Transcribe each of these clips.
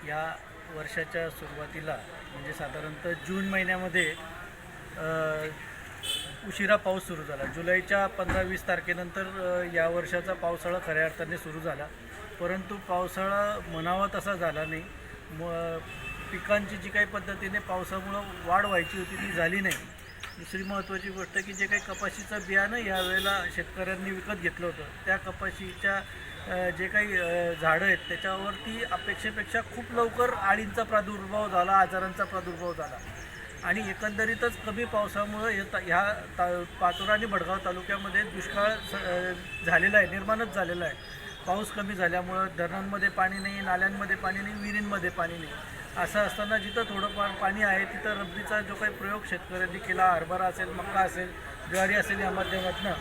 या वर्षाच्या सुरुवातीला म्हणजे साधारणतः जून महिन्यामध्ये उशिरा पाऊस सुरू झाला. जुलैच्या 15-20 तारखेनंतर या वर्षाचा पावसाळा खऱ्या अर्थाने सुरू झाला, परंतु पावसाळा म्हणावा तसा झाला नाही. पिकांची जी काही पद्धतीने पावसामुळं वाढ व्हायची होती ती झाली नाही. दुसरी महत्त्वाची गोष्ट की जे काही कपाशीचं बियाणं यावेळेला शेतकऱ्यांनी विकत घेतलं होतं, त्या कपाशीच्या जे काही झाडं आहेत त्याच्यावरती अपेक्षेपेक्षा खूप लवकर अळींचा प्रादुर्भाव झाला, आजारांचा प्रादुर्भाव झाला आणि एकंदरीतच कमी पावसामुळं पाचोरा आणि भडगाव तालुक्यामध्ये दुष्काळ झालेला आहे, निर्माणच झालेला आहे. पाऊस कमी झाल्यामुळं धरणांमध्ये पाणी नाही, नाल्यांमध्ये पाणी नाही, विहिरींमध्ये पाणी नाही. असं असताना जिथं थोडंफार पाणी आहे तिथं रब्बीचा जो काही प्रयोग शेतकऱ्यांनी केला, हरभरा असेल, मका असेल, ज्वारी असेल या माध्यमातून,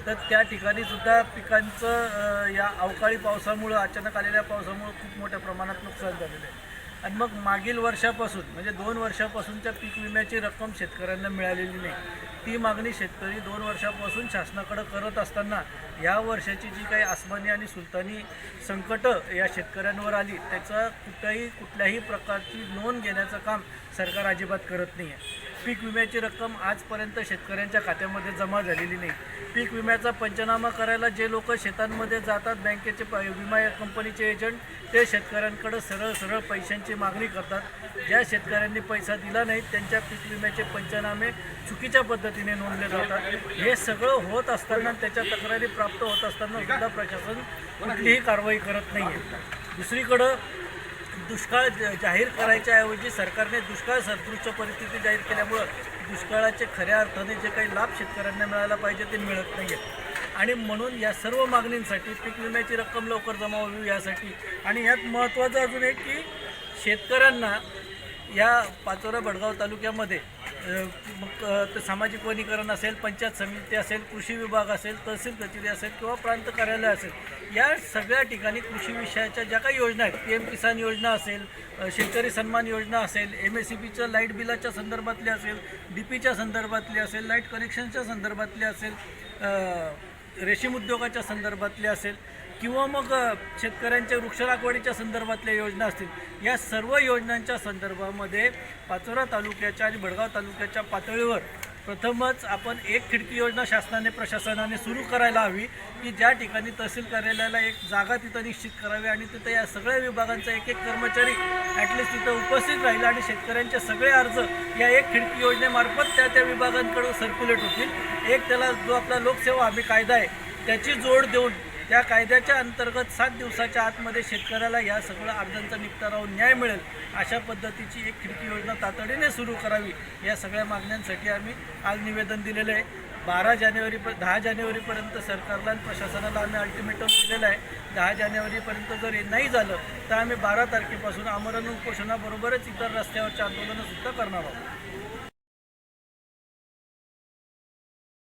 तर त्या ठिकाणीसुद्धा पिकांचं या अवकाळी पावसामुळं, अचानक आलेल्या पावसामुळं खूप मोठ्या प्रमाणात नुकसान झालेलं आहे. आणि मग मागील वर्षापासून म्हणजे 2 वर्षापासूनच्या पीक विम्याची रक्कम शेतकऱ्यांना मिळालेली नाही. ती मागणी शेतकरी 2 वर्षापासून शासनाकडे करत असताना या वर्षाची जी काही आसमानी आणि सुलतानी संकटं या शेतकऱ्यांवर आली, त्याचं कुठल्याही प्रकारची नोंद घेण्याचं काम सरकार अजिबात करत नाही आहे. पीक विम्याची रक्कम आजपर्यंत शेतकऱ्यांच्या खात्यामध्ये जमा झालेली नाही. पीक विम्याचा पंचनामा करायला जे लोक शेतांमध्ये जातात, बँकेचे विमा कंपनीचे एजंट, ते शेतकऱ्यांकडे सरळ पैशांची मागणी करतात. ज्या शेतकऱ्यांनी पैसा दिला नाही त्यांच्या पीक विम्याचे पंचनामे चुकीच्या पद्धतीने नोंदले जातात. हे सगळं होत असताना, त्याच्या तक्रारी प्राप्त होत असताना सुद्धा प्रशासन कुठलीही कारवाई करत नाही आहे. दुसरीकडं दुष्काळ जाहीर करायच्या ऐवजी सरकारने दुष्काळ सदृश परिस्थिती जाहीर केल्यामुळं दुष्काळाचे खऱ्या अर्थाने जे काही लाभ शेतकऱ्यांना मिळायला पाहिजे ते मिळत नाही आहेत. आणि म्हणून या सर्व मागणींसाठी, पीक विम्याची रक्कम लवकर जमा व्हावी यासाठी, आणि यात महत्त्वाचं अजून एक की शेतकऱ्यांना या पाचोरा भडगाव तालुक्यामध्ये सामाजिक वनीकरण असेल, पंचायत समिती असेल, कृषी विभाग असेल, तहसील कचेरी असेल किंवा प्रांत कार्यालय असेल, या सगळ्या ठिकाणी कृषी विषयाच्या ज्या काही योजना आहेत, PM किसान योजना असेल, शेतकरी सन्मान योजना असेल, MSCBच्या लाईट बिलाच्या संदर्भातली असेल, DPच्या संदर्भातली असेल, लाईट कनेक्शनच्या संदर्भातली असेल, रेशीम उद्योगाच्या संदर्भातली असेल किंवा मग शेतकऱ्यांच्या वृक्ष लागवडीच्या संदर्भातल्या योजना असतील, या सर्व योजनांच्या संदर्भामध्ये पाचोरा तालुक्याच्या आणि भडगाव तालुक्याच्या पातळीवर प्रथमच आपण एक खिडकी योजना प्रशासनाने सुरू करायला हवी की ज्या ठिकाणी तहसील कार्यालयाला एक जागा तिथं निश्चित करावी आणि तिथं या सगळ्या विभागांचा एक कर्मचारी ॲटलिस्ट तिथं उपस्थित राहील आणि शेतकऱ्यांचे सगळे अर्ज या एक खिडकी योजनेमार्फत त्या विभागांकडे सर्क्युलेट होतील. एक त्याला जो आपला लोकसेवा हमी कायदा आहे त्याची जोड देऊन त्या कायद्याच्या अंतर्गत 7 दिवसाच्या आतमध्ये शेतकऱ्याला या सगळ्या अर्जांचा निपटारा होऊन न्याय मिळेल अशा पद्धतीची एक खिडकी योजना तातडीने सुरू करावी. या सगळ्या मागण्यांसाठी आम्ही आज निवेदन दिलेलं आहे. 10 जानेवारीपर्यंत सरकारला आणि प्रशासनाला आम्ही अल्टिमेटम दिलेलं आहे. 10 जानेवारीपर्यंत जर हे नाही झालं तर आम्ही 12 तारखेपासून आमरण उपोषणाबरोबरच इतर रस्त्यावरचे आंदोलनंसुद्धा करणार आहोत.